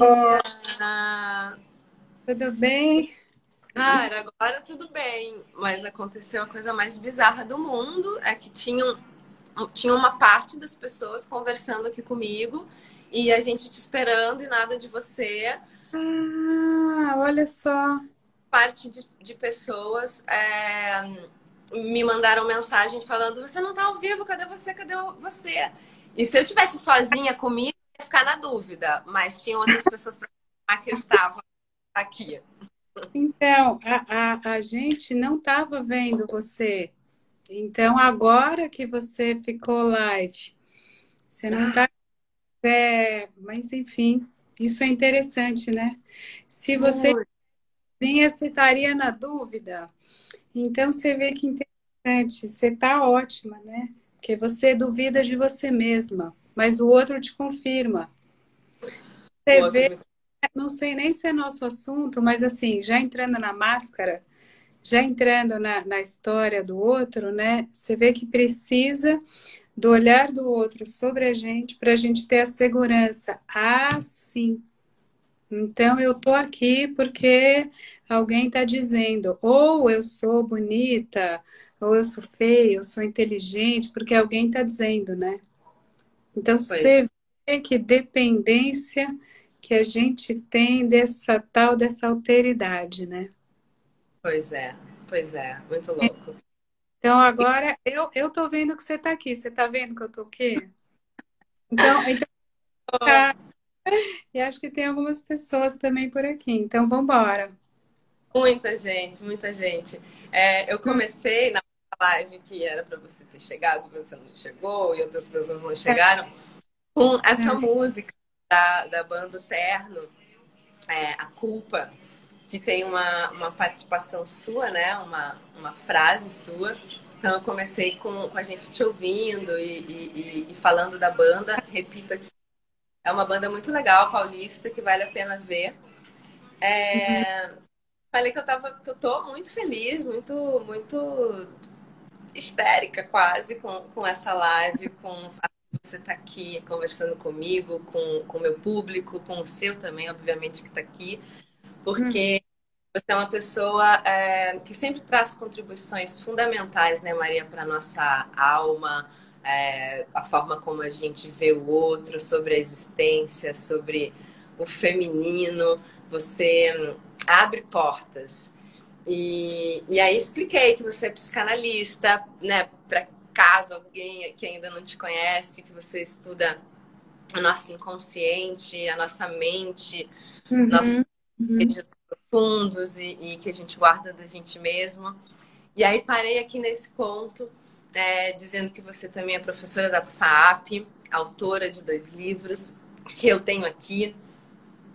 Oh, Maria! tudo bem? Cara, agora tudo bem, mas aconteceu a coisa mais bizarra do mundo, é que tinha uma parte das pessoas conversando aqui comigo e a gente te esperando e nada de você. Ah, olha só. Parte de pessoas me mandaram mensagem falando: você não tá ao vivo, cadê você? Cadê você? E se eu tivesse sozinha comigo, eu ia ficar na dúvida, mas tinha outras pessoas para falar que eu estava aqui. Então, a gente não estava vendo você. Então, agora que você ficou live, você não está. Mas, enfim, isso é interessante, né? Se você Muito. tinha, você estaria na dúvida. Então, você vê que interessante. Você está ótima, né? Porque você duvida de você mesma, mas o outro te confirma. O Você outro vê. me... Não sei nem se é nosso assunto, mas assim, já entrando na máscara, já entrando na história do outro, né? Você vê que precisa do olhar do outro sobre a gente para a gente ter a segurança. Ah, sim. Então eu tô aqui porque alguém está dizendo, ou eu sou bonita, ou eu sou feia, eu sou inteligente, porque alguém está dizendo, né? Então, Pois, você vê que dependência que a gente tem dessa alteridade, né? pois é, muito louco. Então, agora eu tô vendo que você tá aqui. Você tá vendo que eu tô aqui? Então tá. E acho que tem algumas pessoas também por aqui. Então, vamos embora. Muita gente, muita gente. Eu comecei na live que era para você ter chegado, você não chegou, e outras pessoas não chegaram, com essa música da banda Terno, A Culpa, que tem uma participação sua, né? Uma frase sua. Então eu comecei com a gente te ouvindo e falando da banda. Repito aqui, é uma banda muito legal, paulista, que vale a pena ver. Falei que eu tô muito feliz, muito histérica quase com essa live, com o fato de você estar aqui conversando comigo, com o meu público, com o seu também, obviamente, que está aqui, Uhum. porque você é uma pessoa que sempre traz contribuições fundamentais, né, Maria, para a nossa alma, a forma como a gente vê o outro, sobre a existência, sobre o feminino. Você abre portas. E aí expliquei que você é psicanalista, né, para caso alguém que ainda não te conhece, que você estuda o nosso inconsciente, a nossa mente, nossos Uhum. Uhum. desejos profundos e que a gente guarda da gente mesmo. E aí parei aqui nesse ponto, dizendo que você também é professora da FAAP, autora de 2 livros que eu tenho aqui,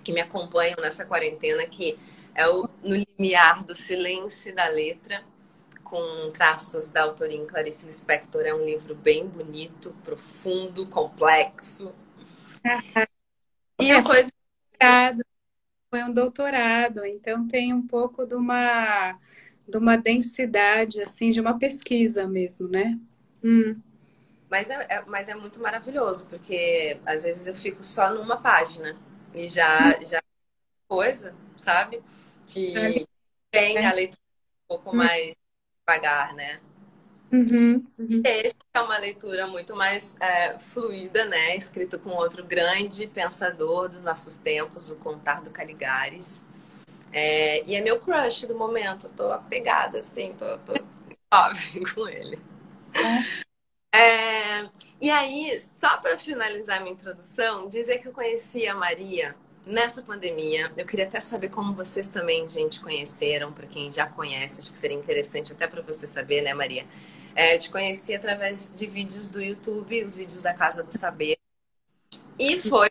que me acompanham nessa quarentena, que é o No Limiar do Silêncio e da Letra, com traços da autoria em Clarice Lispector. É um livro bem bonito, profundo, complexo. E o É, Coisa doutorado, foi um doutorado, então tem um pouco de uma densidade, assim, de uma pesquisa mesmo, né? Hum. mas é muito maravilhoso, porque às vezes eu fico só numa página e já coisa, sabe? Ali, Que tem a né? leitura um pouco mais devagar, né? Uhum. Uhum. Esse é uma leitura muito mais fluida, né? Escrito com outro grande pensador dos nossos tempos, o Contar do Caligares. E é meu crush do momento. Eu tô apegada, assim, tô óbvio com ele. Bom, E aí, só para finalizar minha introdução, dizer que eu conheci a Maria nessa pandemia. Eu queria até saber como vocês também, gente, conheceram, para quem já conhece, acho que seria interessante até para você saber, né, Maria? Eu te conheci através de vídeos do YouTube, os vídeos da Casa do Saber. E foi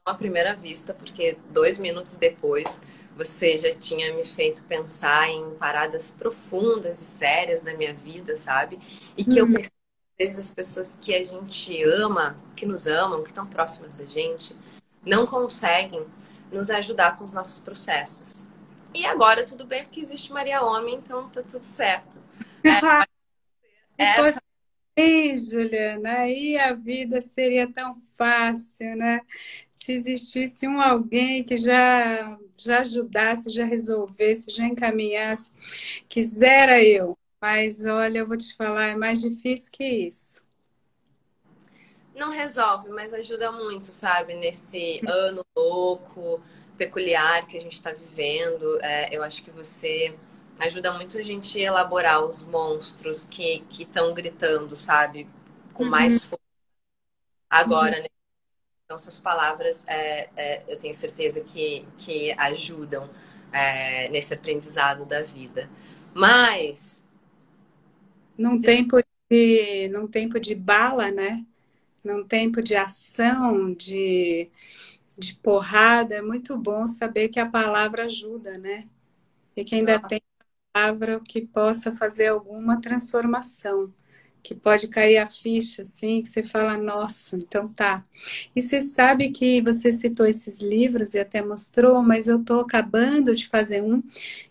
uma primeira vista, porque 2 minutos depois você já tinha me feito pensar em paradas profundas e sérias da minha vida, sabe? E que eu uhum. percebo às vezes as pessoas que a gente ama, que nos amam, que estão próximas da gente, não conseguem nos ajudar com os nossos processos. E agora tudo bem, porque existe Maria Homem, então tá tudo certo. Ficou Essa Ei, Juliana, aí a vida seria tão fácil, né? Se existisse um alguém que já ajudasse, já resolvesse, já encaminhasse, quisera eu. Mas olha, eu vou te falar, é mais difícil que isso. Não resolve, mas ajuda muito, sabe? Nesse ano louco, peculiar que a gente está vivendo. Eu acho que você ajuda muito a gente a elaborar os monstros que estão gritando, sabe? Com Uhum, mais força uhum. agora, né? Então, suas palavras, eu tenho certeza que ajudam, nesse aprendizado da vida. Mas, Num tempo de bala, né? Num tempo de ação, de porrada, é muito bom saber que a palavra ajuda, né? E que ainda tem palavra que possa fazer alguma transformação, que pode cair a ficha, assim, que você fala, nossa, então tá. E você sabe que você citou esses livros e até mostrou, mas eu estou acabando de fazer um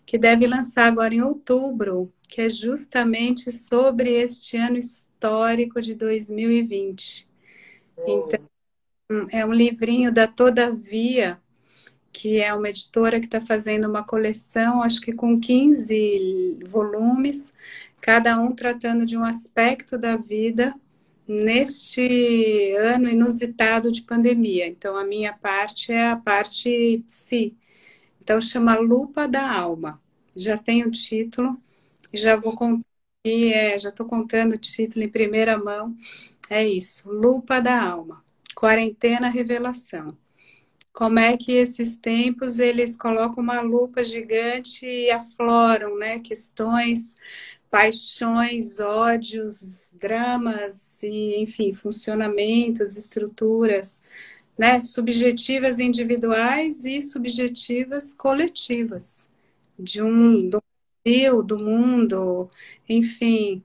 que deve lançar agora em outubro, que é justamente sobre este ano histórico de 2020. Então, tipo, é um livrinho da Todavia, que é uma editora que está fazendo uma coleção, acho que com 15 volumes, cada um tratando de um aspecto da vida neste ano inusitado de pandemia. Então, a minha parte é a parte psi. Então, chama Lupa da Alma. Já tem o título, já vou contar. Já estou contando o título em primeira mão. É isso, Lupa da Alma. Quarentena Revelação. Como é que esses tempos eles colocam uma lupa gigante e afloram, né, questões, paixões, ódios, dramas e, enfim, funcionamentos, estruturas, né, subjetivas individuais e subjetivas coletivas do Brasil, do mundo, enfim,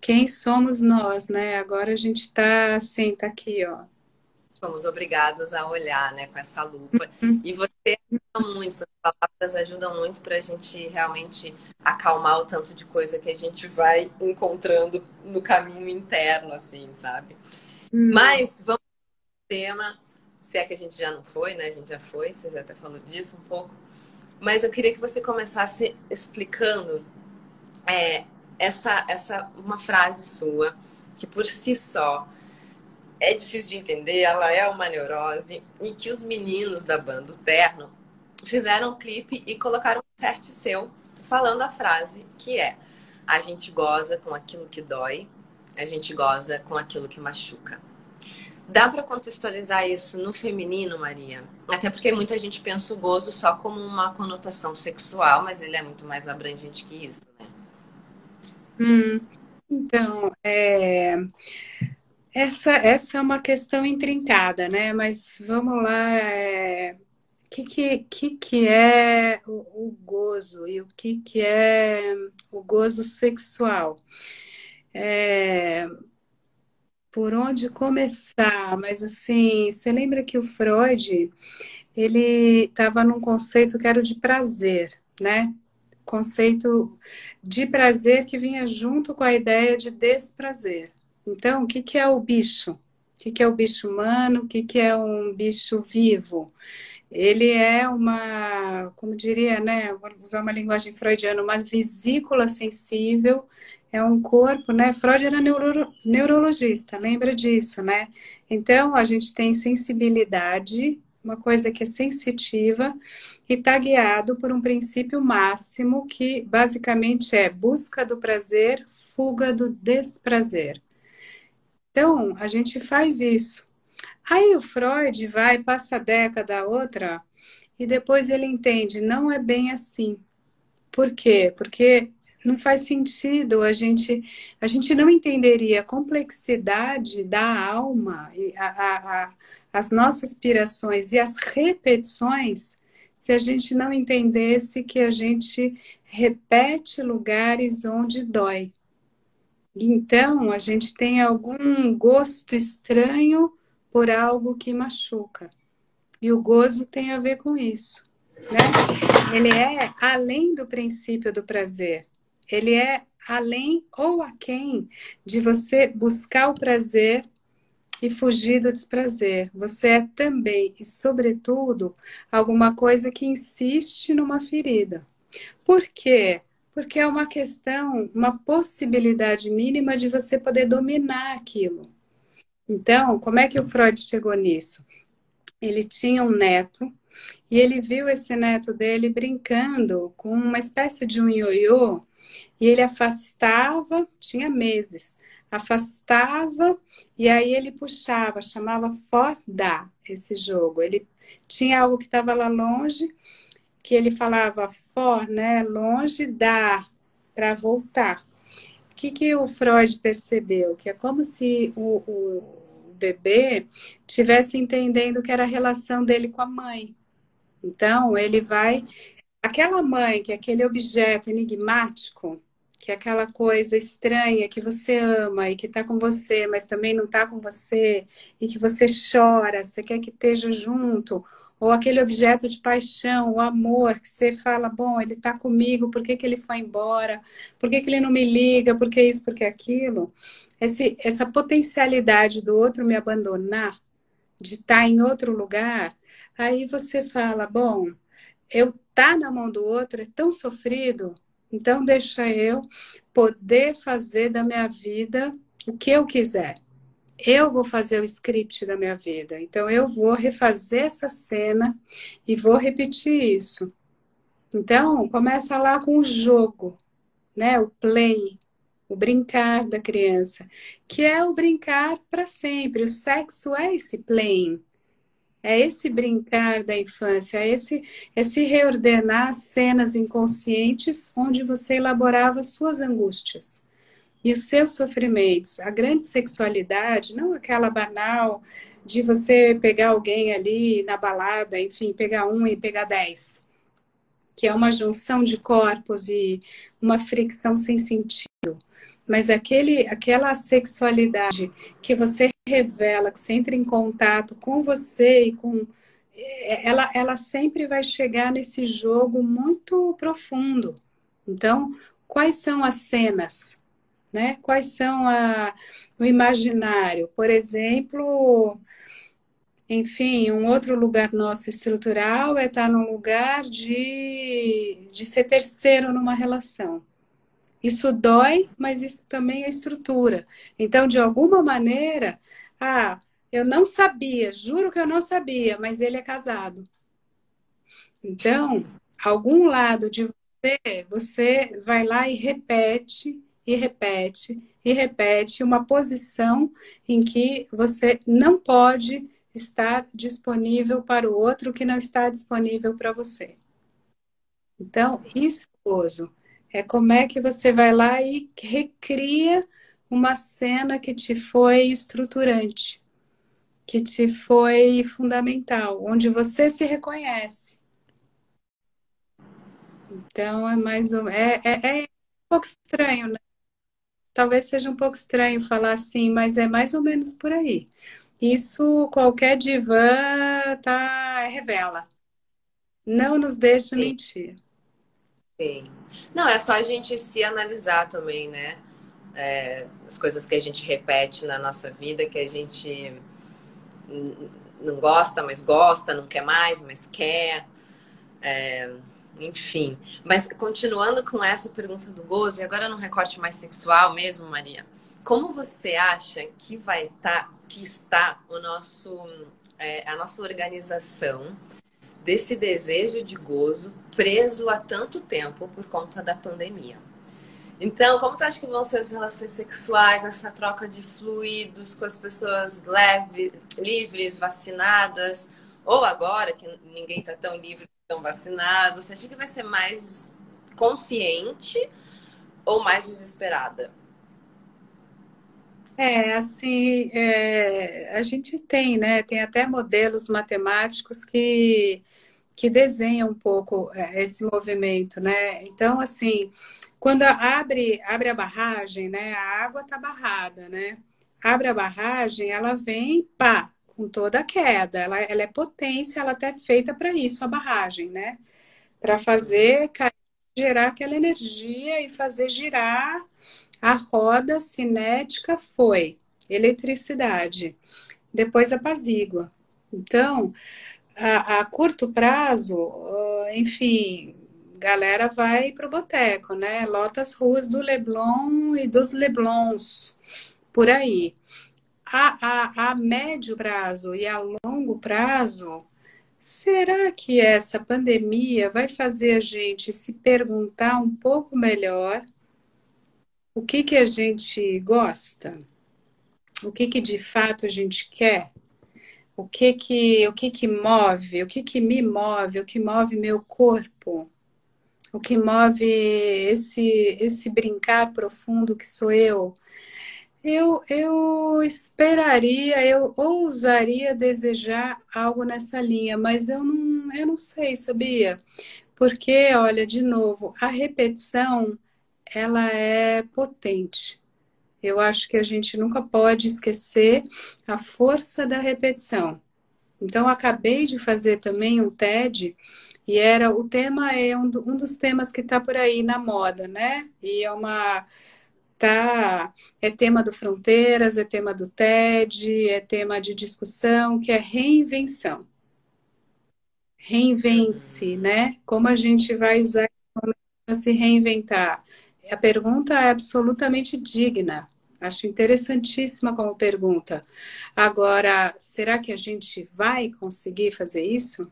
quem somos nós, né? Agora a gente está assim, tá aqui, ó. fomos obrigados a olhar, né, com essa lupa. E você ajuda muito, suas palavras ajudam muito para a gente realmente acalmar o tanto de coisa que a gente vai encontrando no caminho interno, assim, sabe? Hum, Mas vamos ao tema, se é que a gente já não foi, né? A gente já foi, você já até falou disso um pouco. Mas eu queria que você começasse explicando é, uma frase sua que por si só é difícil de entender, ela é uma neurose, e que os meninos da banda o Terno fizeram um clipe e colocaram um insert seu falando a frase que é: a gente goza com aquilo que dói, a gente goza com aquilo que machuca. Dá para contextualizar isso no feminino, Maria? Até porque muita gente pensa o gozo só como uma conotação sexual, mas ele é muito mais abrangente que isso, né? hum. Então, essa é uma questão intrincada, né? Mas vamos lá. Que é o gozo e o que é o gozo sexual? É, por onde começar? Mas assim, você lembra que o Freud ele estava num conceito que era o de prazer, né? Conceito de prazer que vinha junto com a ideia de desprazer. Então, o que que é o bicho? O que que é o bicho humano? O que que é um bicho vivo? Ele é uma, como diria, né? Vou usar uma linguagem freudiana, uma vesícula sensível. É um corpo, né? Freud era neurologista, lembra disso, né? Então, a gente tem sensibilidade, uma coisa que é sensitiva, e está guiado por um princípio máximo que basicamente é busca do prazer, fuga do desprazer. Então, a gente faz isso. Aí o Freud vai, passa a década, outra, e depois ele entende, não é bem assim. Por quê? Porque não faz sentido, a gente não entenderia a complexidade da alma, e as nossas aspirações e as repetições, se a gente não entendesse que a gente repete lugares onde dói. Então, a gente tem algum gosto estranho por algo que machuca. E o gozo tem a ver com isso, né? Ele é além do princípio do prazer. Ele é além ou aquém de você buscar o prazer e fugir do desprazer. Você é também e, sobretudo, alguma coisa que insiste numa ferida. Por quê? Porque é uma questão, uma possibilidade mínima de você poder dominar aquilo. Então, como é que o Freud chegou nisso? Ele tinha um neto e ele viu esse neto dele brincando com uma espécie de um ioiô e ele afastava, tinha meses, afastava e aí ele puxava, chamava fora esse jogo. Ele tinha algo que estava lá longe, que ele falava for, né, longe, dá, para voltar. O que o Freud percebeu? Que é como se o bebê tivesse entendendo que era a relação dele com a mãe. Então, ele vai. Aquela mãe, que é aquele objeto enigmático, que é aquela coisa estranha que você ama e que está com você, mas também não está com você, e que você chora, você quer que esteja junto, ou aquele objeto de paixão, o amor, que você fala, bom, ele está comigo, por que que ele foi embora? Por que que ele não me liga? Por que isso, por que aquilo? Essa potencialidade do outro me abandonar, de estar em outro lugar, aí você fala, bom, eu estar na mão do outro é tão sofrido, então deixa eu poder fazer da minha vida o que eu quiser. Eu vou fazer o script da minha vida. Então eu vou refazer essa cena e vou repetir isso. Então começa lá com o jogo, né? O play, o brincar da criança, que é o brincar para sempre. O sexo é esse playing. É esse brincar da infância, é esse reordenar cenas inconscientes onde você elaborava suas angústias e os seus sofrimentos. A grande sexualidade, não aquela banal de você pegar alguém ali na balada, enfim, pegar um e pegar 10, que é uma junção de corpos e uma fricção sem sentido. Mas aquela sexualidade que você revela, que você entra em contato com você e com. Ela sempre vai chegar nesse jogo muito profundo. Então, quais são as cenas? Né? Quais são o imaginário? Por exemplo, enfim, um outro lugar nosso estrutural é estar num lugar de ser terceiro numa relação. Isso dói, mas isso também é estrutura. Então, de alguma maneira, eu não sabia, juro que eu não sabia, mas ele é casado. Então, algum lado de você vai lá e repete, e repete, e repete uma posição em que você não pode estar disponível para o outro que não está disponível para você. Então, isso, Oso, é como é que você vai lá e recria uma cena que te foi estruturante, que te foi fundamental, onde você se reconhece. Então, é mais um, é um pouco estranho, né? Talvez seja um pouco estranho falar assim, mas é mais ou menos por aí. Isso qualquer divã revela. Não nos deixa Sim, mentir. sim. Não, é só a gente se analisar também, né? As coisas que a gente repete na nossa vida, que a gente não gosta, não quer mais, mas quer. Enfim. Mas continuando com essa pergunta do gozo, e agora num recorte mais sexual mesmo, Maria, como você acha que que está a nossa organização desse desejo de gozo preso há tanto tempo por conta da pandemia? Então, como você acha que vão ser as relações sexuais, essa troca de fluidos com as pessoas livres, vacinadas, ou agora que ninguém está tão livre, tão vacinado? Você acha que vai ser mais consciente ou mais desesperada? Assim, a gente tem, né? Tem até modelos matemáticos que desenham um pouco esse movimento, né? Então, assim, quando abre a barragem, né? A água está barrada, né? Abre a barragem, ela vem, pá, com toda a queda. Ela é potência, ela até é feita para isso, a barragem, né? Para fazer cair. gerar aquela energia e fazer girar a roda cinética. Foi eletricidade, depois apazigua. Então, a curto prazo, enfim, galera vai pro boteco, né? Lota as ruas do Leblon e dos Leblons, por aí. A médio prazo e a longo prazo, será que essa pandemia vai fazer a gente se perguntar um pouco melhor o que que a gente gosta? O que que de fato a gente quer? O que que move? O que que me move? O que move meu corpo? O que move esse brincar profundo que sou eu? Eu esperaria, eu ousaria desejar algo nessa linha, mas eu não sei, sabia? Porque, olha, de novo, a repetição, ela é potente. Eu acho que a gente nunca pode esquecer a força da repetição. Então, eu acabei de fazer também um TED, e o tema é um dos temas que está por aí na moda, né? E é tema do Fronteiras, é tema do TED, é tema de discussão, que é reinvenção. Reinvente-se, né? Como a gente vai usar para se reinventar? A pergunta é absolutamente digna. Acho interessantíssima como pergunta. Agora, será que a gente vai conseguir fazer isso?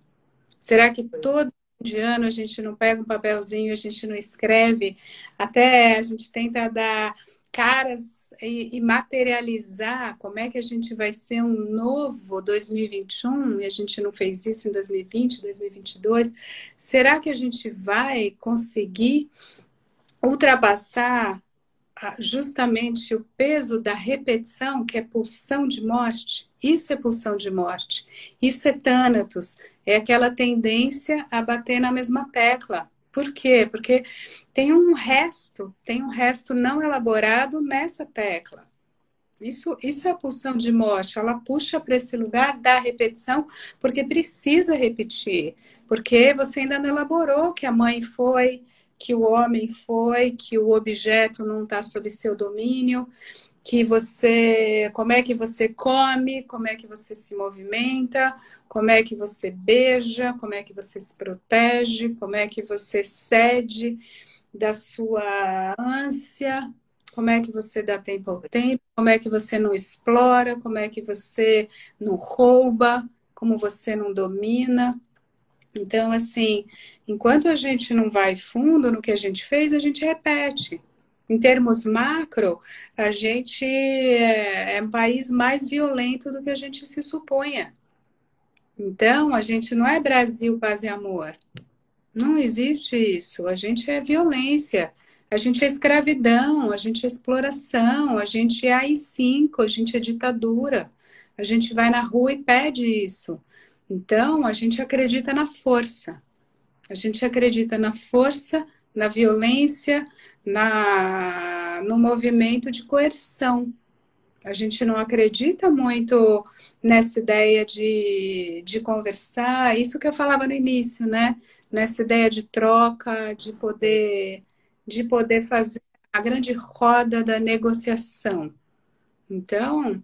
Será que todo de ano a gente não pega um papelzinho, a gente não escreve, até a gente tenta dar caras e materializar como é que a gente vai ser um novo 2021 e a gente não fez isso em 2020, 2022? Será que a gente vai conseguir ultrapassar justamente o peso da repetição, que é pulsão de morte? Isso é pulsão de morte. Isso é Thanatos. É aquela tendência a bater na mesma tecla. Por quê? Porque tem um resto não elaborado nessa tecla. Isso é a pulsão de morte. Ela puxa para esse lugar da repetição, porque precisa repetir. Porque você ainda não elaborou que a mãe foi, que o homem foi, que o objeto não está sob seu domínio, como é que você come, como é que você se movimenta, como é que você beija, como é que você se protege, como é que você cede da sua ânsia, como é que você dá tempo ao tempo, como é que você não explora, como é que você não rouba, como você não domina. Então, assim, enquanto a gente não vai fundo no que a gente fez, a gente repete. Em termos macro, a gente é um país mais violento do que a gente se supunha. Então, a gente não é Brasil, paz e amor. Não existe isso. A gente é violência, a gente é escravidão, a gente é exploração, a gente é AI-5, a gente é ditadura. A gente vai na rua e pede isso. Então, a gente acredita na força. A gente acredita na força, na violência, no movimento de coerção. A gente não acredita muito nessa ideia de conversar, isso que eu falava no início, né? Nessa ideia de troca, de poder fazer a grande roda da negociação. Então,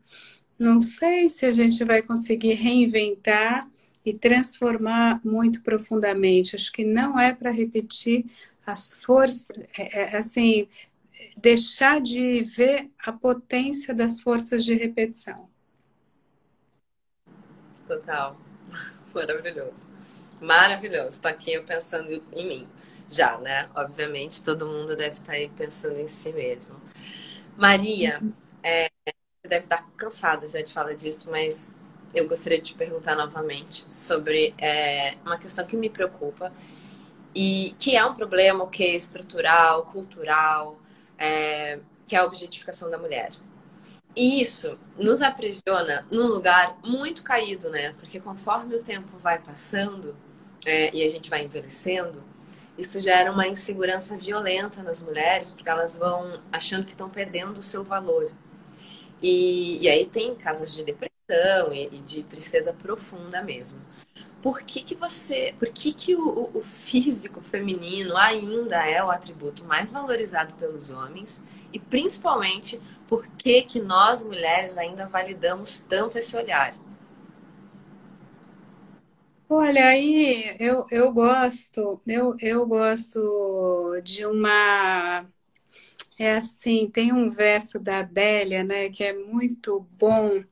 não sei se a gente vai conseguir reinventar e transformar muito profundamente. Acho que não é para repetir as forças, assim, deixar de ver a potência das forças de repetição. Total. Maravilhoso. Maravilhoso. Tô aqui eu pensando em mim. Já, né? Obviamente, todo mundo deve estar aí pensando em si mesmo. Maria, você deve estar cansada já de falar disso, mas eu gostaria de te perguntar novamente sobre uma questão que me preocupa e que é um problema que é estrutural, cultural, que é a objetificação da mulher. E isso nos aprisiona num lugar muito caído, né? Porque conforme o tempo vai passando, e a gente vai envelhecendo, isso gera uma insegurança violenta nas mulheres, porque elas vão achando que estão perdendo o seu valor. E aí tem casos de depressão e de tristeza profunda mesmo. Por que que o físico feminino ainda é o atributo mais valorizado pelos homens? E principalmente, por que que nós mulheres ainda validamos tanto esse olhar? Olha, aí eu gosto de uma. É assim, tem um verso da Adélia, né, que é muito bom,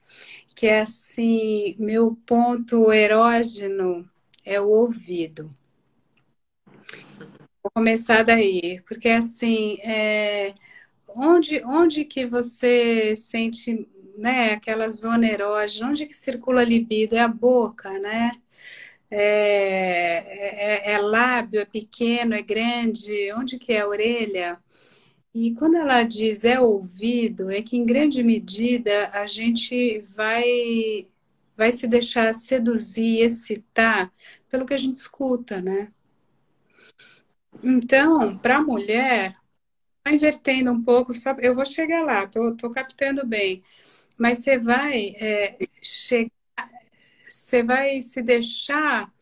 que é assim, meu ponto erógeno é o ouvido. Vou começar daí, porque assim, onde que você sente, né, aquela zona erógena, onde que circula a libido? É a boca, né? É lábio, é pequeno, é grande, onde que é a orelha? E quando ela diz é ouvido, é que em grande medida a gente vai se deixar seduzir, excitar pelo que a gente escuta, né? Então, para a mulher, tá invertendo um pouco, só eu vou chegar lá, tô captando bem, mas você vai se deixar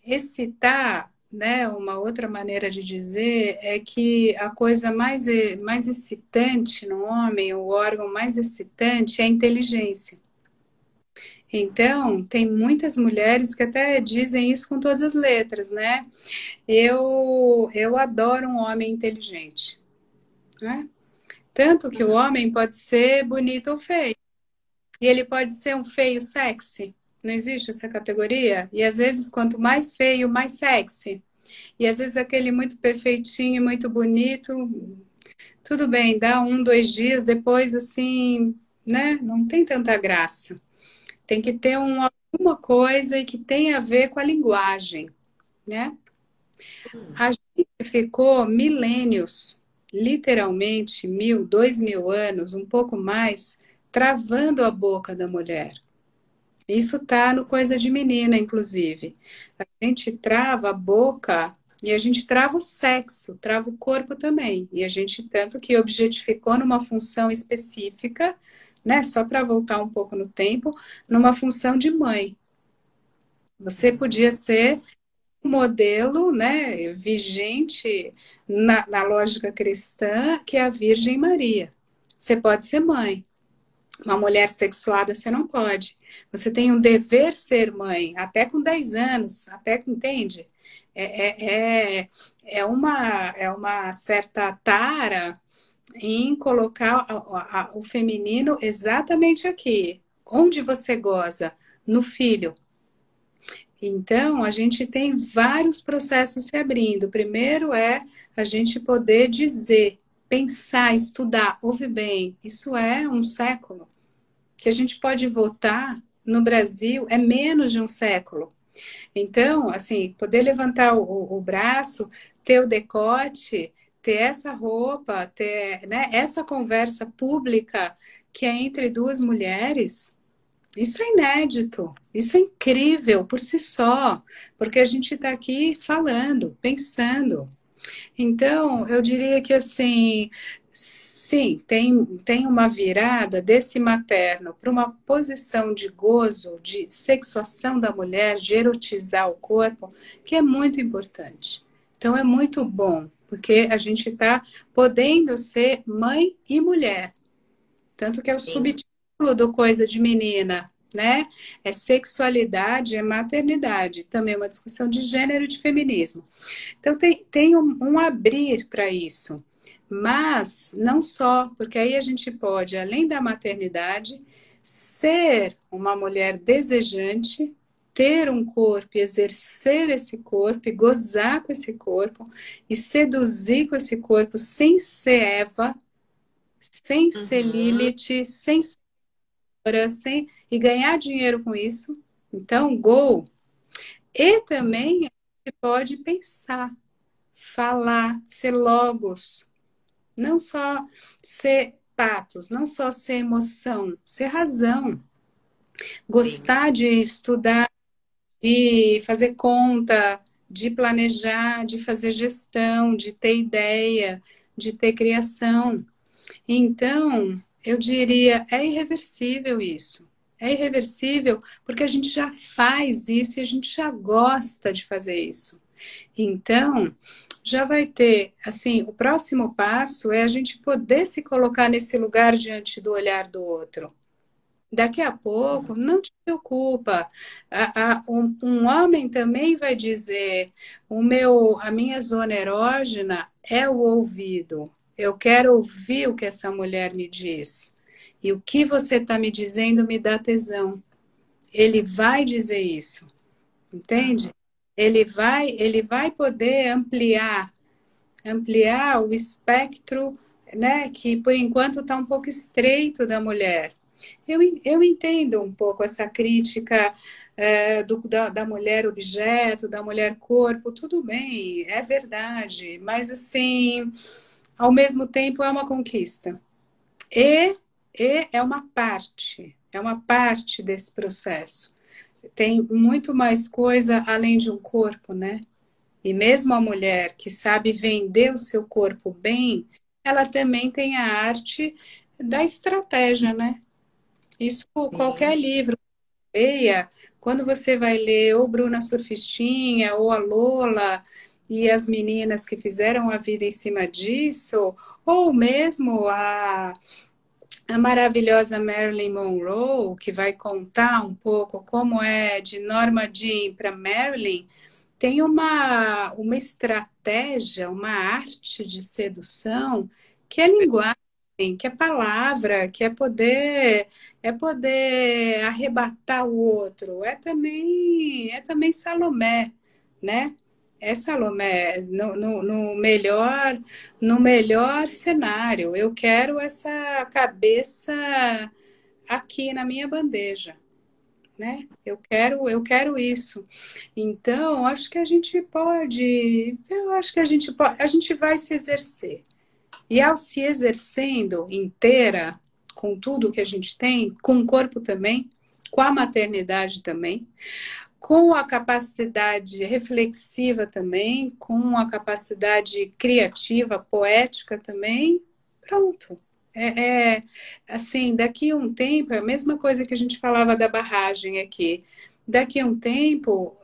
excitar, né? Uma outra maneira de dizer é que a coisa mais excitante no homem, o órgão mais excitante é a inteligência. Então, tem muitas mulheres que até dizem isso com todas as letras, né? Eu adoro um homem inteligente, né? Tanto que o Uhum. homem pode ser bonito ou feio. E ele pode ser um feio sexy. Não existe essa categoria? E às vezes, quanto mais feio, mais sexy. E às vezes aquele muito perfeitinho, muito bonito, tudo bem, dá um, 2 dias, depois assim, né? Não tem tanta graça. Tem que ter alguma coisa que tenha a ver com a linguagem, né? A gente ficou milênios, literalmente 1.000, 2.000 anos, um pouco mais, travando a boca da mulher. Isso tá no Coisa de Menina, inclusive. A gente trava a boca e a gente trava o sexo, trava o corpo também. E a gente tanto que objetificou numa função específica, né? Só para voltar um pouco no tempo, numa função de mãe. Você podia ser um modelo, né, vigente na lógica cristã, que é a Virgem Maria. Você pode ser mãe. Uma mulher sexuada você não pode. Você tem um dever ser mãe, até com 10 anos, até que entende? É uma certa tara em colocar o feminino exatamente aqui. Onde você goza? No filho. Então, a gente tem vários processos se abrindo. O primeiro é a gente poder dizer, pensar, estudar, ouve bem, isso é um século que a gente pode votar no Brasil é menos de um século. Então, assim, poder levantar o braço, ter o decote, ter essa roupa, ter, né, essa conversa pública que é entre duas mulheres, isso é inédito, isso é incrível por si só, porque a gente está aqui falando, pensando. Então, eu diria que assim, sim, tem uma virada desse materno para uma posição de gozo, de sexuação da mulher, de erotizar o corpo, que é muito importante. Então, é muito bom, porque a gente está podendo ser mãe e mulher, tanto que é o Sim. subtítulo do Coisa de Menina. Né? É sexualidade, é maternidade, também é uma discussão de gênero e de feminismo. Então, tem um abrir para isso. Mas não só, porque aí a gente pode, além da maternidade, ser uma mulher desejante, ter um corpo, exercer esse corpo, e gozar com esse corpo, e seduzir com esse corpo sem ser Eva, sem ser Uhum. Lilith, sem ser Dora, e ganhar dinheiro com isso. Então, go! E também a gente pode pensar, falar, ser logos, não só ser patos, não só ser emoção, ser razão, Sim. gostar de estudar, de fazer conta, de planejar, de fazer gestão, de ter ideia, de ter criação. Então, eu diria, é irreversível isso. É irreversível porque a gente já faz isso e a gente já gosta de fazer isso. Então, já vai ter, assim, o próximo passo é a gente poder se colocar nesse lugar diante do olhar do outro. Daqui a pouco, não te preocupa. Um homem também vai dizer: a minha zona erógena é o ouvido. Eu quero ouvir o que essa mulher me diz. E o que você está me dizendo me dá tesão. Ele vai dizer isso, entende? Ele vai poder ampliar o espectro, né, que por enquanto está um pouco estreito da mulher. Eu entendo um pouco essa crítica da mulher objeto, da mulher corpo, tudo bem, é verdade, mas assim, ao mesmo tempo é uma conquista. E, e é uma parte desse processo. Tem muito mais coisa além de um corpo, né? E mesmo a mulher que sabe vender o seu corpo bem, ela também tem a arte da estratégia, né? Isso Sim. qualquer livro que leia, quando você vai ler ou Bruna Surfistinha ou a Lola e as meninas que fizeram a vida em cima disso, ou mesmo a maravilhosa Marilyn Monroe, que vai contar um pouco como é de Norma Jean para Marilyn, tem uma estratégia, uma arte de sedução que é linguagem, que é palavra, que é poder arrebatar o outro. É também Salomé, né? É Salomé no melhor cenário. Eu quero essa cabeça aqui na minha bandeja, né? Eu quero isso. Então, a gente vai se exercer. E ao se exercendo inteira, com tudo que a gente tem, com o corpo também, com a maternidade também, com a capacidade reflexiva também, com a capacidade criativa, poética também, pronto. Assim, daqui a um tempo, é a mesma coisa que a gente falava da barragem aqui. Daqui a um tempo,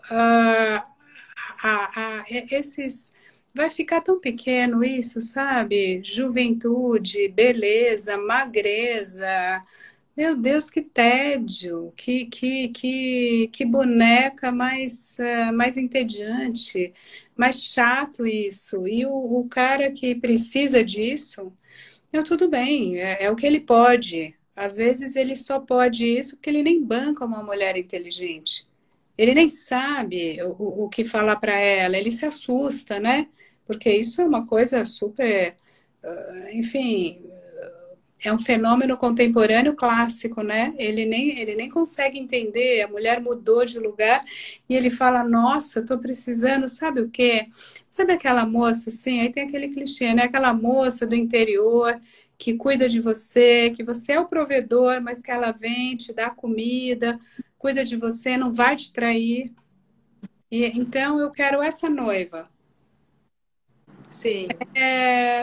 esses. Vai ficar tão pequeno isso, sabe? Juventude, beleza, magreza. Meu Deus, que tédio, que boneca mais entediante, mais chato isso. E o cara que precisa disso, tudo bem, é o que ele pode. Às vezes ele só pode isso porque ele nem banca uma mulher inteligente. Ele nem sabe o que falar para ela, ele se assusta, né? Porque isso é uma coisa super, enfim, é um fenômeno contemporâneo clássico, né? Ele nem consegue entender. A mulher mudou de lugar e ele fala: Nossa, estou precisando, sabe o quê? Sabe aquela moça assim? Aí tem aquele clichê, né? Aquela moça do interior que cuida de você, que você é o provedor, mas que ela vem, te dá comida, cuida de você, não vai te trair. E então eu quero essa noiva. Sim.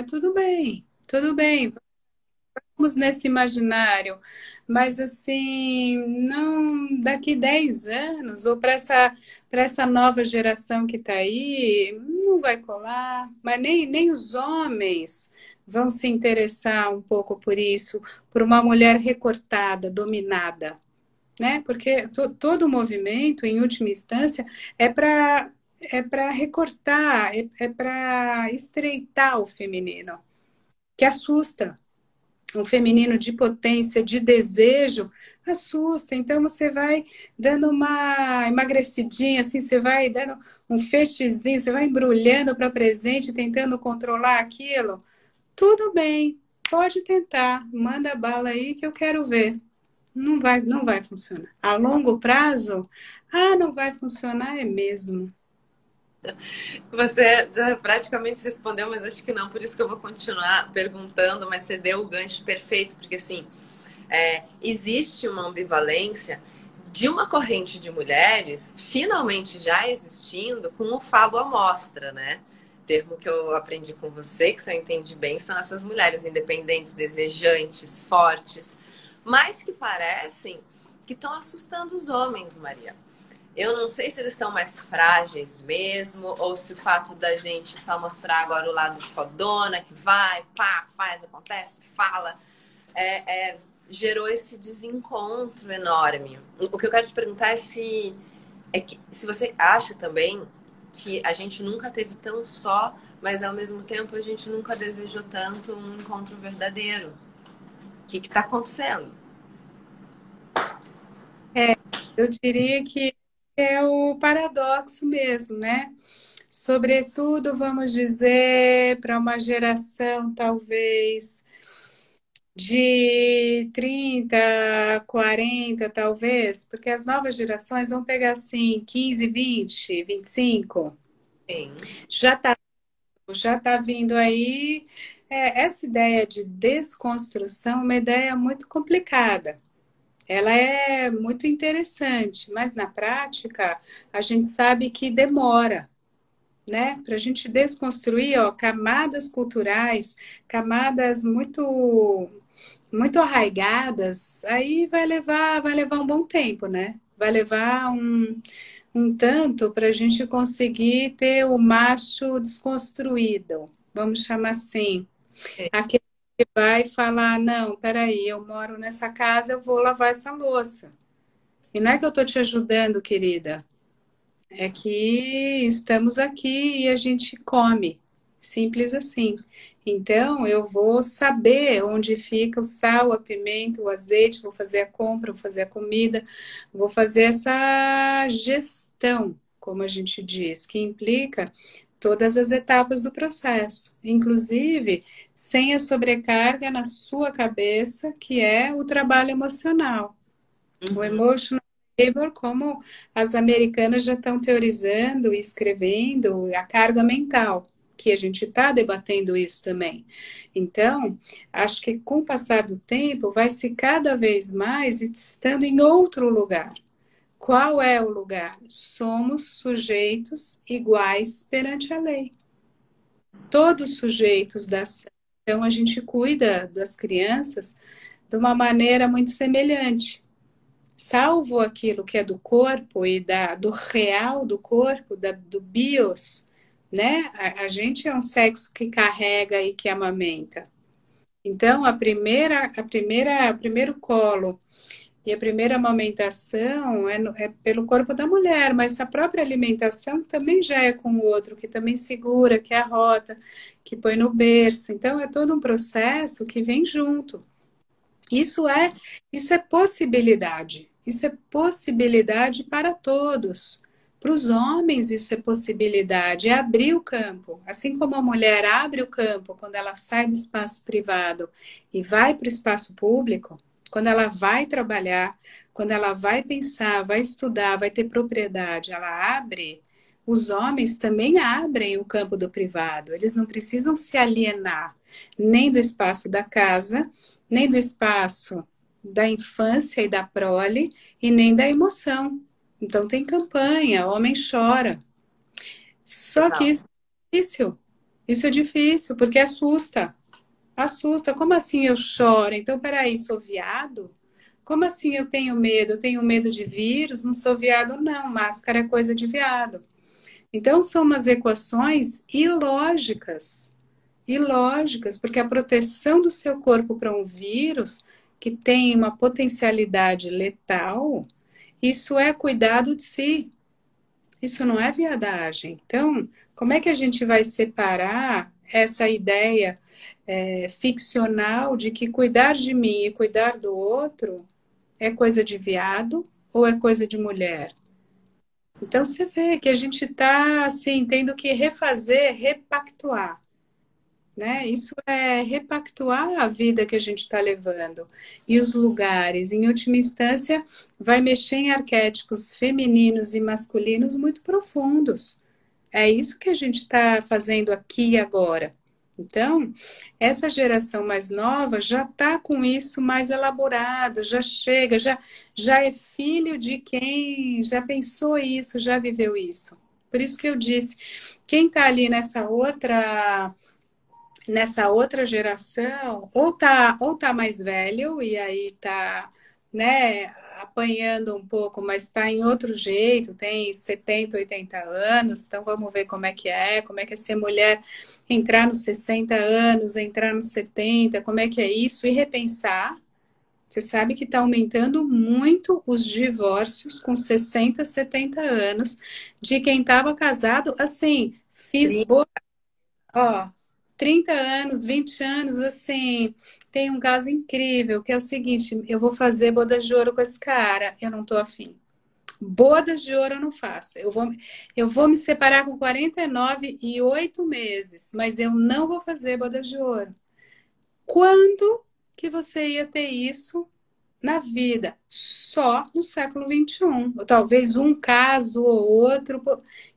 Tudo bem, tudo bem. Vamos nesse imaginário, mas assim, não daqui 10 anos, ou para essa nova geração que está aí, não vai colar, mas nem os homens vão se interessar um pouco por isso, por uma mulher recortada, dominada, né? Porque todo movimento, em última instância, é para recortar, é para estreitar o feminino, que assusta um feminino de potência, de desejo, assusta. Então você vai dando uma emagrecidinha, assim, você vai dando um feixezinho, você vai embrulhando para presente, tentando controlar aquilo. Tudo bem, pode tentar, manda bala aí que eu quero ver. Não vai funcionar. A longo prazo, não vai funcionar, é mesmo. Você já praticamente respondeu, mas acho que não, por isso que eu vou continuar perguntando, mas você deu o gancho perfeito, porque assim, existe uma ambivalência de uma corrente de mulheres finalmente já existindo com o falo à mostra, né? Termo que eu aprendi com você, que você entende bem, são essas mulheres independentes, desejantes, fortes, mas que parecem que estão assustando os homens, Maria. Eu não sei se eles estão mais frágeis mesmo, ou se o fato da gente só mostrar agora o lado fodona, que vai, pá, faz, acontece, fala, gerou esse desencontro enorme. O que eu quero te perguntar se você acha também que a gente nunca teve tão só, mas ao mesmo tempo a gente nunca desejou tanto um encontro verdadeiro. O que está acontecendo? Eu diria que é o paradoxo mesmo, né? Sobretudo, vamos dizer, para uma geração talvez de 30, 40, talvez, porque as novas gerações vão pegar assim 15, 20, 25. Sim. Já tá vindo aí essa ideia de desconstrução, uma ideia muito complicada. Ela é muito interessante, mas na prática a gente sabe que demora, né? Para a gente desconstruir, ó, camadas culturais, camadas muito arraigadas, aí vai levar um bom tempo, né? Vai levar um tanto para a gente conseguir ter o macho desconstruído, vamos chamar assim. Aquele que vai falar, não, peraí, eu moro nessa casa, eu vou lavar essa louça. E não é que eu estou te ajudando, querida. É que estamos aqui e a gente come. Simples assim. Então, eu vou saber onde fica o sal, a pimenta, o azeite, vou fazer a compra, vou fazer a comida, vou fazer essa gestão, como a gente diz, que implica todas as etapas do processo, inclusive sem a sobrecarga na sua cabeça, que é o trabalho emocional. O Uhum. emotional labor, como as americanas já estão teorizando e escrevendo, a carga mental, que a gente está debatendo isso também. Então, acho que com o passar do tempo, vai se cada vez mais estando em outro lugar. Qual é o lugar? Somos sujeitos iguais perante a lei. Todos sujeitos da ação. Então, a gente cuida das crianças de uma maneira muito semelhante. Salvo aquilo que é do corpo e do real do corpo, do bios, né? A gente é um sexo que carrega e que amamenta. Então, o primeiro colo e a primeira amamentação é pelo corpo da mulher, mas a própria alimentação também já é com o outro, que também segura, que arrota, que põe no berço. Então, é todo um processo que vem junto. Isso é, isso é possibilidade. Isso é possibilidade para todos. Para os homens, isso é possibilidade, é abrir o campo. Assim como a mulher abre o campo quando ela sai do espaço privado e vai para o espaço público, quando ela vai trabalhar, quando ela vai pensar, vai estudar, vai ter propriedade, ela abre. Os homens também abrem o campo do privado. Eles não precisam se alienar nem do espaço da casa, nem do espaço da infância e da prole, e nem da emoção. Então tem campanha, homem chora. Só que Total. isso é difícil. Isso é difícil, porque assusta. Assusta. Como assim eu choro? Então, peraí, sou viado? Como assim eu tenho medo? Eu tenho medo de vírus? Não sou viado, não. Máscara é coisa de viado. Então, são umas equações ilógicas. Ilógicas, porque a proteção do seu corpo para um vírus que tem uma potencialidade letal, isso é cuidado de si. Isso não é viadagem. Então, como é que a gente vai separar essa ideia ficcional de que cuidar de mim e cuidar do outro é coisa de viado ou é coisa de mulher? Então, você vê que a gente está assim, tendo que refazer, repactuar. Né? Isso é repactuar a vida que a gente está levando. E os lugares, em última instância, vai mexer em arquétipos femininos e masculinos muito profundos. É isso que a gente está fazendo aqui e agora. Então, essa geração mais nova já está com isso mais elaborado, já chega, já é filho de quem já pensou isso, já viveu isso. Por isso que eu disse, quem está ali nessa outra geração, ou tá mais velho e aí tá, né, apanhando um pouco, mas está em outro jeito, tem 70, 80 anos, então vamos ver como é que é ser mulher, entrar nos 60 anos, entrar nos 70, como é que é isso, e repensar. Você sabe que está aumentando muito os divórcios com 60, 70 anos de quem estava casado, assim, fiz boa, ó, 30 anos, 20 anos, assim, tem um caso incrível, que é o seguinte, eu vou fazer bodas de ouro com esse cara, eu não tô afim. Bodas de ouro eu não faço. Eu vou me separar com 49 e 8 meses, mas eu não vou fazer bodas de ouro. Quando que você ia ter isso na vida? Só no século XXI. Ou talvez um caso ou outro,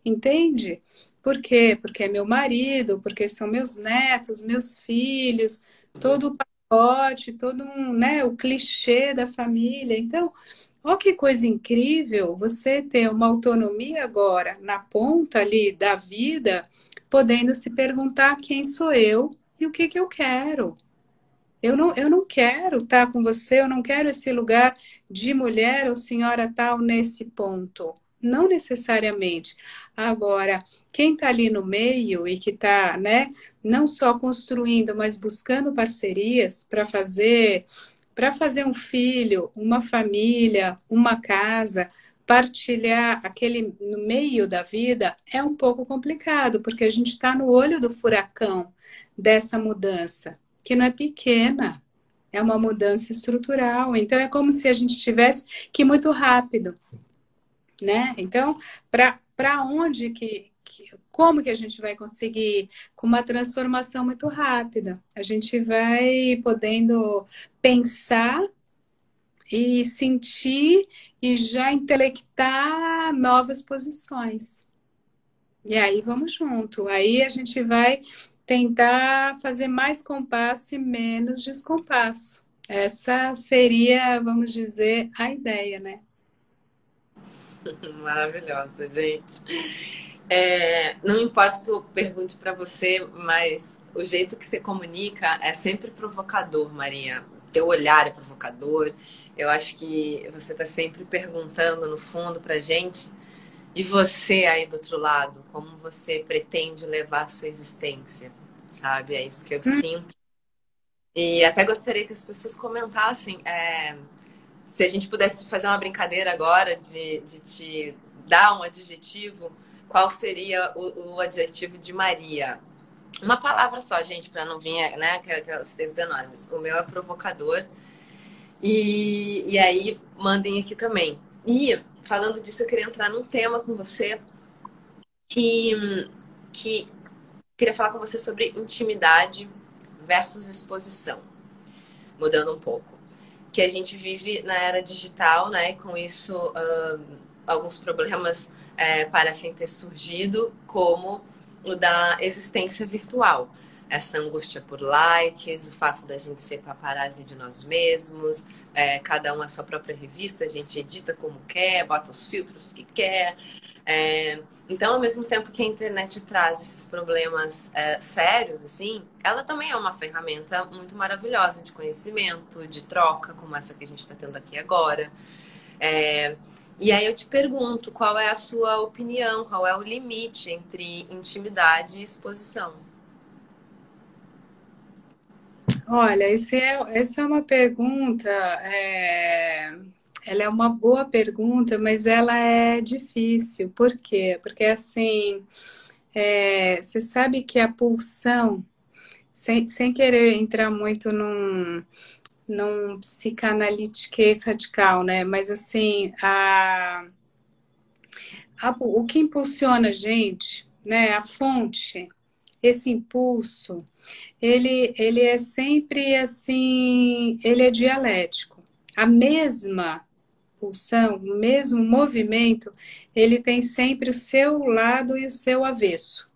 entende? Por quê? Porque é meu marido, porque são meus netos, meus filhos, todo o pacote, todo um, né, o clichê da família. Então, olha que coisa incrível você ter uma autonomia agora na ponta ali da vida, podendo se perguntar quem sou eu e o que que eu quero. Eu não quero estar com você, eu não quero esse lugar de mulher ou senhora tal nesse ponto. Não necessariamente. Agora, quem está ali no meio e que está, né, não só construindo, mas buscando parcerias para fazer um filho, uma família, uma casa, partilhar aquele no meio da vida é um pouco complicado, porque a gente está no olho do furacão dessa mudança que não é pequena, é uma mudança estrutural. Então, é como se a gente tivesse que ir muito rápido, né? Então, para onde como que a gente vai conseguir com uma transformação muito rápida? A gente vai podendo pensar e sentir e já intelectar novas posições. E aí vamos junto. Aí a gente vai tentar fazer mais compasso e menos descompasso. Essa seria, vamos dizer, a ideia, né? Maravilhosa, gente. Não importa o que eu pergunte para você, mas o jeito que você comunica é sempre provocador, Maria. Teu olhar é provocador. Eu acho que você está sempre perguntando no fundo para gente. E você aí do outro lado, como você pretende levar a sua existência, sabe? É isso que eu sinto. E até gostaria que as pessoas comentassem. Se a gente pudesse fazer uma brincadeira agora de te dar um adjetivo, qual seria o adjetivo de Maria? Uma palavra só, gente, para não vir, né, aqueles textos enormes. O meu é provocador. E aí, mandem aqui também. E, falando disso, eu queria entrar num tema com você que queria falar com você sobre intimidade versus exposição. Mudando um pouco. Que a gente vive na era digital, né? E com isso, alguns problemas parecem ter surgido, como o da existência virtual. Essa angústia por likes, o fato da gente ser paparazzi de nós mesmos, cada um a sua própria revista, a gente edita como quer, bota os filtros que quer. Então, ao mesmo tempo que a internet traz esses problemas sérios, assim, ela também é uma ferramenta muito maravilhosa de conhecimento, de troca, como essa que a gente está tendo aqui agora. E aí eu te pergunto, qual é a sua opinião, qual é o limite entre intimidade e exposição? Olha, essa é uma pergunta, ela é uma boa pergunta, mas ela é difícil. Por quê? Porque assim, você sabe que a pulsão, sem querer entrar muito num psicanalitiquez radical, né? Mas assim, o que impulsiona a gente, né? A fonte, esse impulso, ele é sempre assim, ele é dialético. A mesma pulsão, o mesmo movimento, ele tem sempre o seu lado e o seu avesso.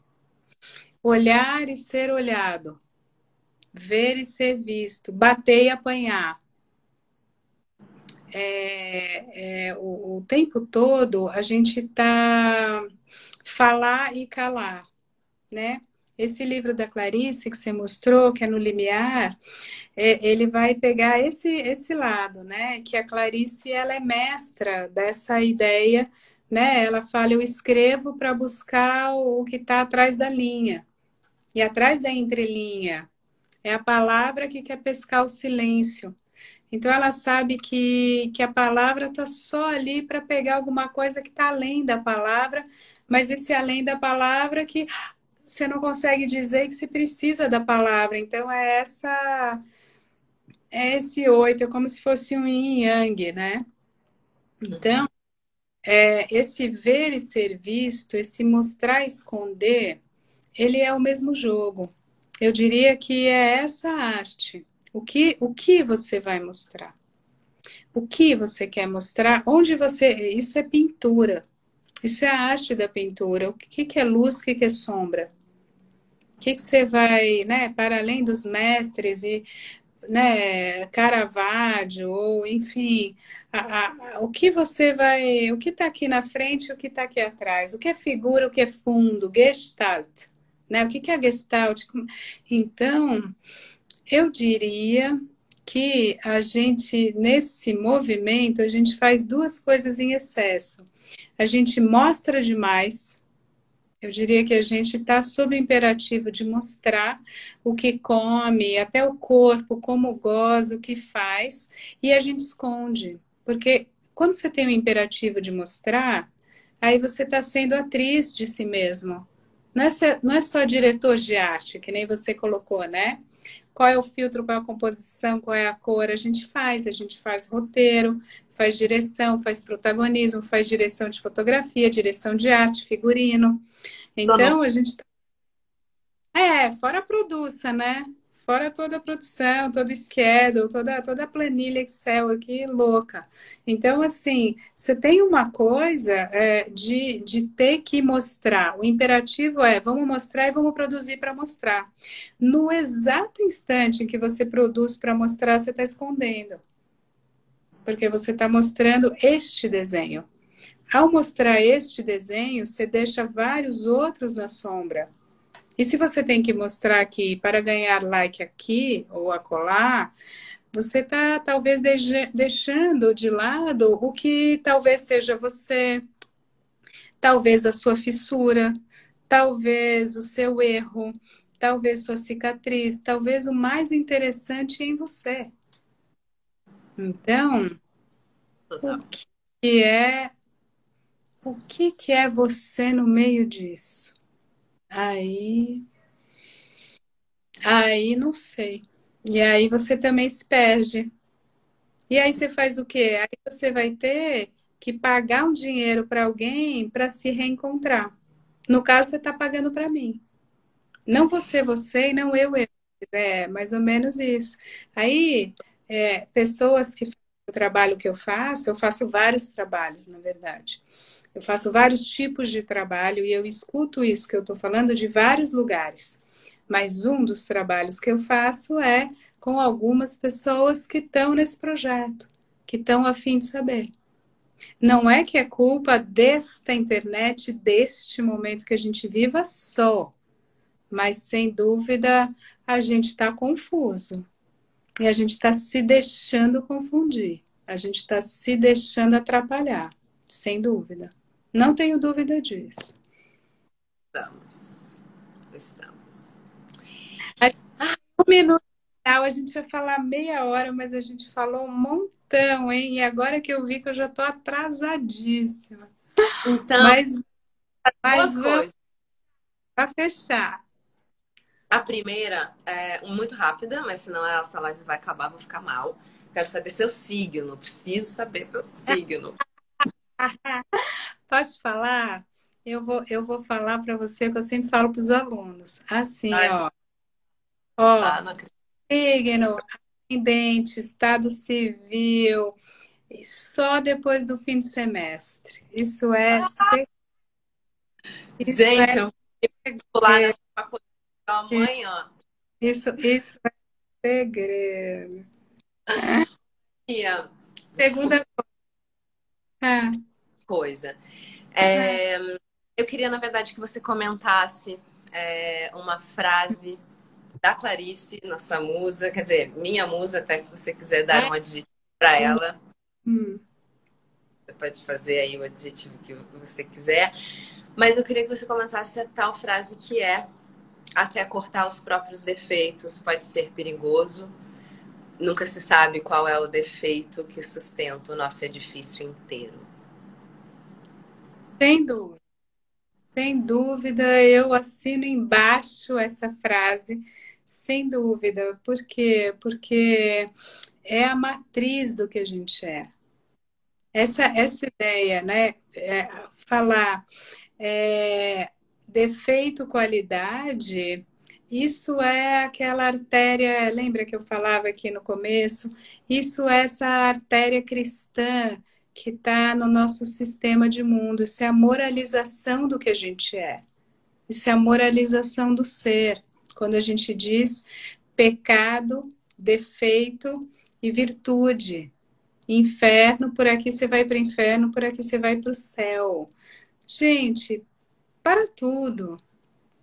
Olhar e ser olhado, ver e ser visto, bater e apanhar. O tempo todo a gente tá falar e calar, né? esse livro da Clarice que você mostrou, que é No Limiar, ele vai pegar esse lado, né? Que a Clarice, ela é mestra dessa ideia, né? Ela fala, eu escrevo para buscar o que está atrás da linha. E atrás da entrelinha é a palavra que quer pescar o silêncio. Então ela sabe que a palavra está só ali para pegar alguma coisa que está além da palavra, mas esse além da palavra que você não consegue dizer que você precisa da palavra. Então é esse oito, é como se fosse um yin e yang, né? Então, esse ver e ser visto, esse mostrar e esconder, ele é o mesmo jogo. Eu diria que é essa arte. O que você vai mostrar? O que você quer mostrar? Onde você. Isso é pintura. Isso é a arte da pintura. O que é luz, o que é sombra? O que você vai, né, para além dos mestres e, né, Caravaggio, ou enfim, o que você vai, o que está aqui na frente, o que está aqui atrás, o que é figura, o que é fundo, Gestalt, né? O que é a Gestalt? Então, eu diria que a gente, nesse movimento, a gente faz duas coisas em excesso. A gente mostra demais. Eu diria que a gente está sob o imperativo de mostrar o que come, até o corpo, como goza, o que faz, e a gente esconde. Porque quando você tem o imperativo de mostrar, aí você está sendo atriz de si mesmo. Não é só diretor de arte, que nem você colocou, né? Qual é o filtro, qual é a composição, qual é a cor? A gente faz roteiro, faz direção, faz protagonismo, faz direção de fotografia, direção de arte, figurino. Pronto. Então, a gente. Fora a produção, né? Fora toda a produção, todo o schedule, toda a planilha Excel aqui, louca. Então, assim, você tem uma coisa de ter que mostrar. O imperativo é vamos mostrar e vamos produzir para mostrar. No exato instante em que você produz para mostrar, você está escondendo. Porque você está mostrando este desenho. Ao mostrar este desenho, você deixa vários outros na sombra. E se você tem que mostrar aqui para ganhar like aqui ou acolá, você está talvez deixando de lado o que talvez seja você, talvez a sua fissura, talvez o seu erro, talvez sua cicatriz, talvez o mais interessante em você. Então, o Total. que é você no meio disso? Aí, aí não sei. E aí você também se perde. E aí você faz o quê? Aí você vai ter que pagar um dinheiro para alguém para se reencontrar. No caso, você está pagando para mim. Não você e não eu. É mais ou menos isso. Aí, pessoas que fazem o trabalho que eu faço vários trabalhos, na verdade. Eu faço vários tipos de trabalho e eu escuto isso que eu estou falando de vários lugares. Mas um dos trabalhos que eu faço é com algumas pessoas que estão nesse projeto, que estão a fim de saber. Não é que é culpa desta internet, deste momento que a gente viva só, mas sem dúvida a gente está confuso e a gente está se deixando confundir, a gente está se deixando atrapalhar, sem dúvida. Não tenho dúvida disso. Estamos. Estamos. Um minuto final, a gente ia falar meia hora, mas a gente falou um montão, hein? E agora que eu vi que eu já estou atrasadíssima. Então, Mas, duas mas vamos coisas. para fechar. A primeira é muito rápida, mas senão essa live vai acabar, vou ficar mal. Quero saber seu signo. Preciso saber seu signo. Posso falar? Eu vou falar para você o que eu sempre falo para os alunos. Assim, Ai, ó, tá, não acredito. signo, ascendente, estado civil, e só depois do fim do semestre. Isso Gente, é eu vou lá segredo. nessa faculdade amanhã. Isso é segredo. Tia, desculpa Segunda coisa. coisa. Ah, Eu queria, na verdade, que você comentasse. uma frase da Clarice, nossa musa, quer dizer, minha musa, até se você quiser dar um adjetivo para ela, você pode fazer aí o adjetivo que você quiser. Mas eu queria que você comentasse a tal frase que é: até cortar os próprios defeitos pode ser perigoso. Nunca se sabe qual é o defeito que sustenta o nosso edifício inteiro. Sem dúvida. Sem dúvida, eu assino embaixo essa frase, sem dúvida. Por quê? Porque é a matriz do que a gente é. Essa ideia, né? Falar defeito, qualidade, isso é aquela artéria, lembra que eu falava aqui no começo? Isso é essa artéria cristã que está no nosso sistema de mundo. Isso é a moralização do que a gente é. Isso é a moralização do ser. Quando a gente diz pecado, defeito e virtude. Inferno, por aqui você vai para o inferno, por aqui você vai para o céu. Gente, para tudo.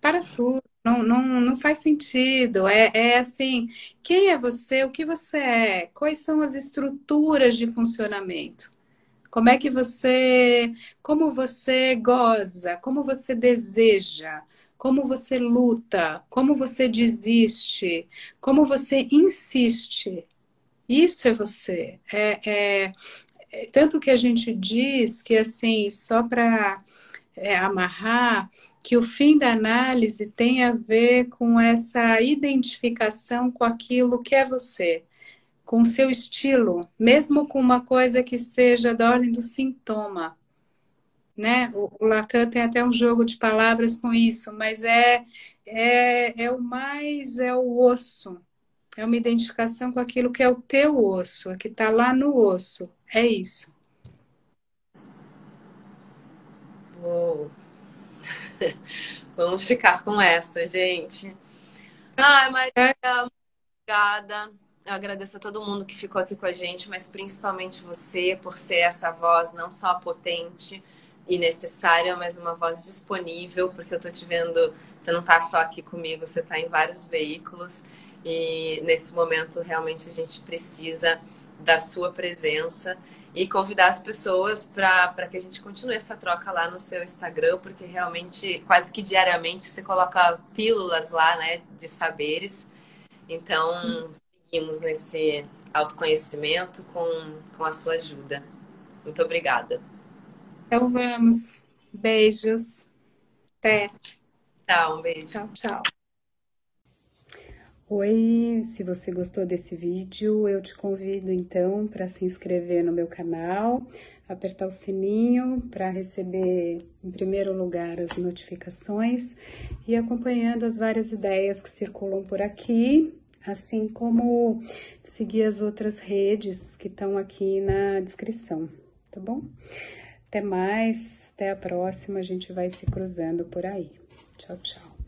Para tudo. Não faz sentido. É assim, quem é você? O que você é? Quais são as estruturas de funcionamento? Como você goza, como você deseja, como você luta, como você desiste, como você insiste. Isso é você. Tanto que a gente diz que, assim, só para amarrar, que o fim da análise tem a ver com essa identificação com aquilo que é você, com o seu estilo, mesmo com uma coisa que seja da ordem do sintoma, né? O Lacan tem até um jogo de palavras com isso, mas é o osso, é uma identificação com aquilo que é o teu osso, que está lá no osso, é isso. Uou. Vamos ficar com essa, gente. Ai, Maria, obrigada. Eu agradeço a todo mundo que ficou aqui com a gente, mas principalmente você, por ser essa voz não só potente e necessária, mas uma voz disponível, porque eu tô te vendo, você não tá só aqui comigo, você tá em vários veículos e nesse momento realmente a gente precisa da sua presença e convidar as pessoas para que a gente continue essa troca lá no seu Instagram, porque realmente quase que diariamente você coloca pílulas lá, né, de saberes. Então, seguimos nesse autoconhecimento com a sua ajuda. Muito obrigada. Então vamos. Beijos. Até. Tchau, um beijo. Tchau, tchau. Oi, se você gostou desse vídeo, eu te convido então para se inscrever no meu canal, apertar o sininho para receber em primeiro lugar as notificações e acompanhando as várias ideias que circulam por aqui, assim como seguir as outras redes que estão aqui na descrição, tá bom? Até mais, até a próxima, a gente vai se cruzando por aí. Tchau, tchau.